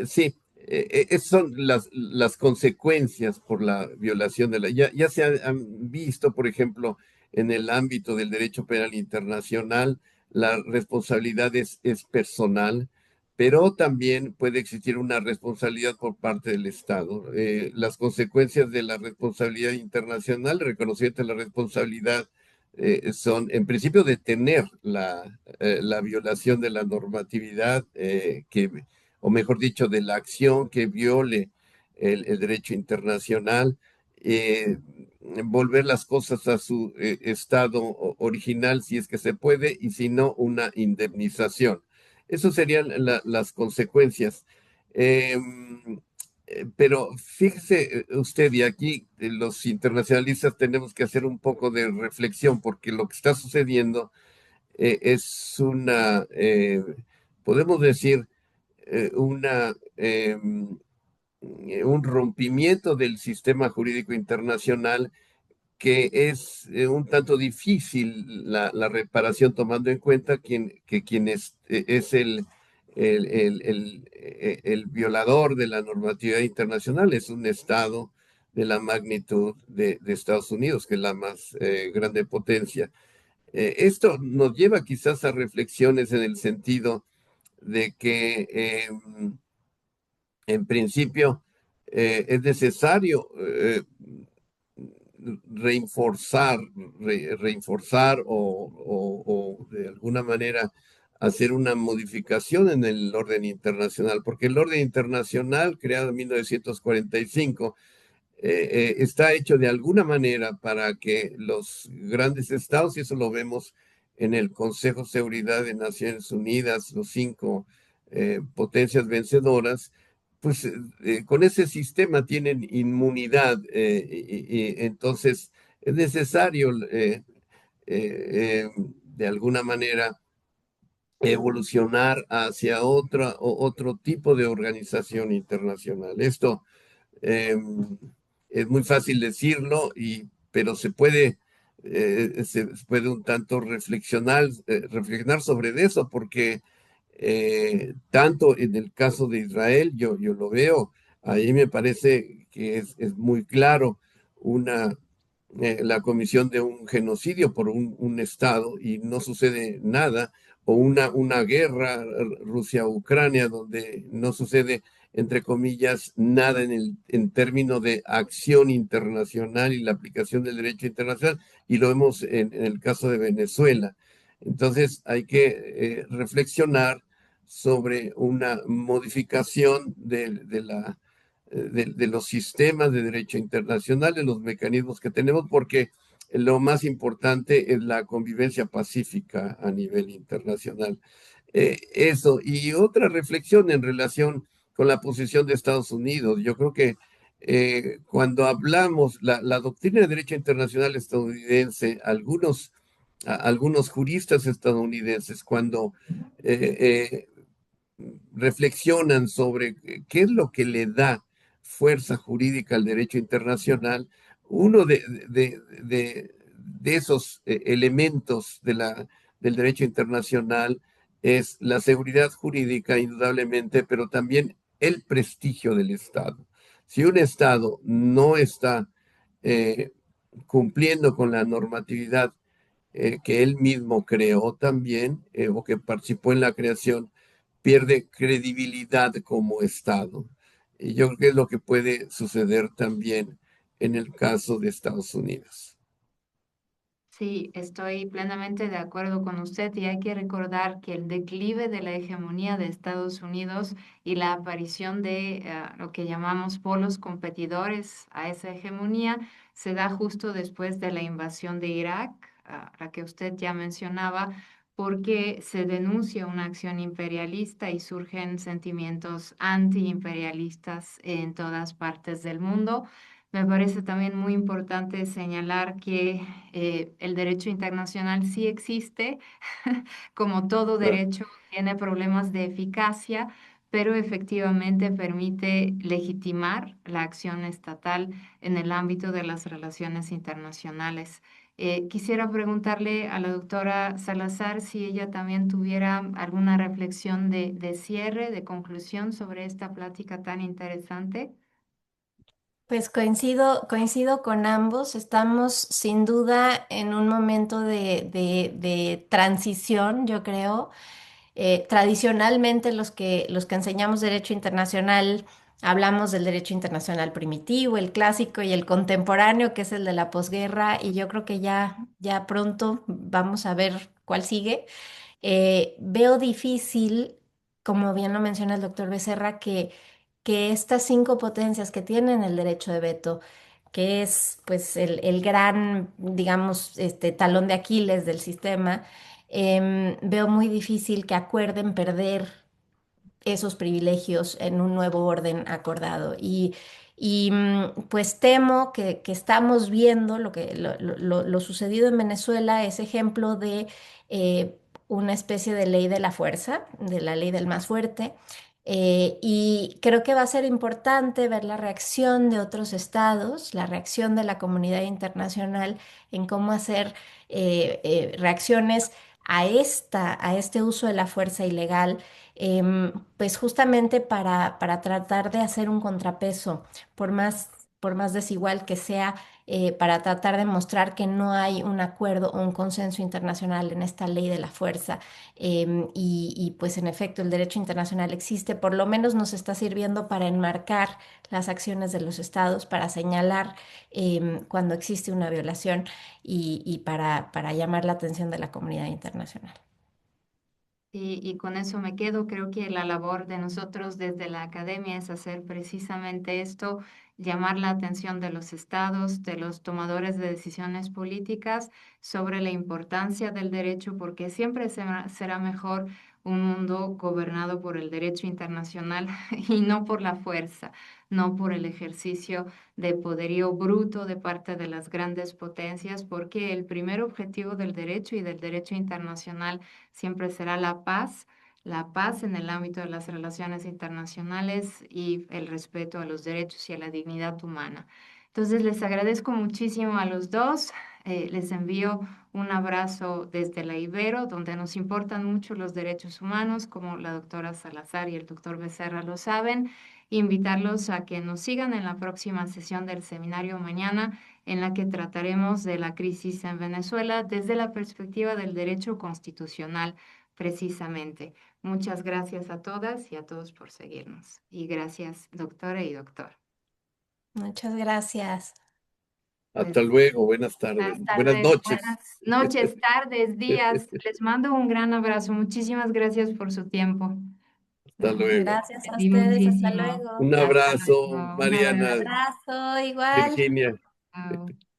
[SPEAKER 2] sí, esas son las consecuencias por la violación de la... Ya se han visto, por ejemplo, en el ámbito del derecho penal internacional, la responsabilidad es personal, pero también puede existir una responsabilidad por parte del Estado. Las consecuencias de la responsabilidad internacional, el reconocimiento de la responsabilidad, son, en principio, detener la violación de la normatividad o mejor dicho, de la acción que viole el derecho internacional, eh, volver las cosas a su estado original si es que se puede y si no, una indemnización. Esas serían las consecuencias. Eh, pero fíjese usted, y aquí los internacionalistas tenemos que hacer un poco de reflexión porque lo que está sucediendo es podemos decir, un rompimiento del sistema jurídico internacional que es un tanto difícil la reparación, tomando en cuenta que quien es el violador de la normatividad internacional es un Estado de la magnitud de Estados Unidos, que es la más grande potencia. Esto nos lleva quizás a reflexiones en el sentido de que en principio es necesario reforzar, reforzar o de alguna manera hacer una modificación en el orden internacional, porque el orden internacional creado en 1945 está hecho de alguna manera para que los grandes estados, y eso lo vemos en el Consejo de Seguridad de Naciones Unidas, los cinco potencias vencedoras, pues con ese sistema tienen inmunidad y entonces es necesario de alguna manera evolucionar hacia otro tipo de organización internacional. Esto eh, es muy fácil decirlo, pero se puede un tanto reflexionar sobre eso, porque tanto en el caso de Israel, yo lo veo, ahí me parece que es muy claro una, la comisión de un genocidio por un Estado y no sucede nada, o una guerra Rusia-Ucrania donde no sucede entre comillas, nada en términos de acción internacional y la aplicación del derecho internacional, y lo vemos en el caso de Venezuela. Entonces hay que reflexionar sobre una modificación de los sistemas de derecho internacional, de los mecanismos que tenemos, porque lo más importante es la convivencia pacífica a nivel internacional. Eso, y otra reflexión en relación con la posición de Estados Unidos. Yo creo que cuando hablamos, la doctrina de derecho internacional estadounidense, algunos juristas estadounidenses, cuando eh, reflexionan sobre qué es lo que le da fuerza jurídica al derecho internacional, uno de esos elementos del derecho internacional es la seguridad jurídica, indudablemente, pero también el prestigio del Estado. Si un Estado no está eh, cumpliendo con la normatividad que él mismo creó también, o que participó en la creación, pierde credibilidad como Estado. Y yo creo que es lo que puede suceder también en el caso de Estados Unidos.
[SPEAKER 1] Sí, estoy plenamente de acuerdo con usted y hay que recordar que el declive de la hegemonía de Estados Unidos y la aparición de lo que llamamos polos competidores a esa hegemonía se da justo después de la invasión de Irak, la que usted ya mencionaba, porque se denuncia una acción imperialista y surgen sentimientos antiimperialistas en todas partes del mundo. Me parece también muy importante señalar que el derecho internacional sí existe, como todo
[SPEAKER 2] Claro.
[SPEAKER 1] derecho tiene problemas de eficacia, pero efectivamente permite legitimar la acción estatal en el ámbito de las relaciones internacionales. Quisiera preguntarle a la doctora Salazar si ella también tuviera alguna reflexión de cierre, de conclusión sobre esta plática tan interesante.
[SPEAKER 3] Pues coincido con ambos. Estamos sin duda en un momento de transición, yo creo. Tradicionalmente los que enseñamos derecho internacional hablamos del derecho internacional primitivo, el clásico y el contemporáneo, que es el de la posguerra, y yo creo que ya pronto vamos a ver cuál sigue. Veo difícil, como bien lo menciona el doctor Becerra, que estas cinco potencias que tienen el derecho de veto, que es pues el gran, digamos, este talón de Aquiles del sistema, veo muy difícil que acuerden perder esos privilegios en un nuevo orden acordado. Pues temo que estamos viendo lo sucedido en Venezuela es ejemplo de una especie de ley de la fuerza, de la ley del más fuerte. Y creo que va a ser importante ver la reacción de otros estados, la reacción de la comunidad internacional en cómo hacer reacciones a este uso de la fuerza ilegal, pues justamente para tratar de hacer un contrapeso, por más, por más desigual que sea, para tratar de mostrar que no hay un acuerdo o un consenso internacional en esta ley de la fuerza. Pues en efecto el derecho internacional existe, por lo menos nos está sirviendo para enmarcar las acciones de los estados, para señalar cuando existe una violación y para llamar la atención de la comunidad internacional.
[SPEAKER 1] Y con eso me quedo. Creo que la labor de nosotros desde la academia es hacer precisamente esto, llamar la atención de los estados, de los tomadores de decisiones políticas sobre la importancia del derecho, porque siempre será mejor un mundo gobernado por el derecho internacional y no por la fuerza, no por el ejercicio de poderío bruto de parte de las grandes potencias, porque el primer objetivo del derecho y del derecho internacional siempre será la paz en el ámbito de las relaciones internacionales y el respeto a los derechos y a la dignidad humana. Entonces, les agradezco muchísimo a los dos. Les envío un abrazo desde la Ibero, donde nos importan mucho los derechos humanos, como la doctora Salazar y el doctor Becerra lo saben. Invitarlos a que nos sigan en la próxima sesión del seminario mañana, en la que trataremos de la crisis en Venezuela desde la perspectiva del derecho constitucional, precisamente. Muchas gracias a todas y a todos por seguirnos. Y gracias, doctora y doctor.
[SPEAKER 3] Muchas gracias.
[SPEAKER 1] Pues
[SPEAKER 2] Hasta luego, buenas tardes,
[SPEAKER 1] buenas
[SPEAKER 2] buenas
[SPEAKER 1] tardes,
[SPEAKER 2] noches.
[SPEAKER 1] buenas noches, tardes, días. Les mando un gran abrazo. Muchísimas gracias por su tiempo.
[SPEAKER 2] Hasta luego.
[SPEAKER 3] Gracias a
[SPEAKER 1] Aprendí
[SPEAKER 3] ustedes. Hasta
[SPEAKER 1] muchísimo.
[SPEAKER 3] luego.
[SPEAKER 2] Un
[SPEAKER 1] Hasta
[SPEAKER 2] abrazo,
[SPEAKER 1] luego. Un
[SPEAKER 3] Un
[SPEAKER 2] Mariana,
[SPEAKER 1] abrazo.
[SPEAKER 3] abrazo igual.
[SPEAKER 2] Virginia.
[SPEAKER 1] Chao.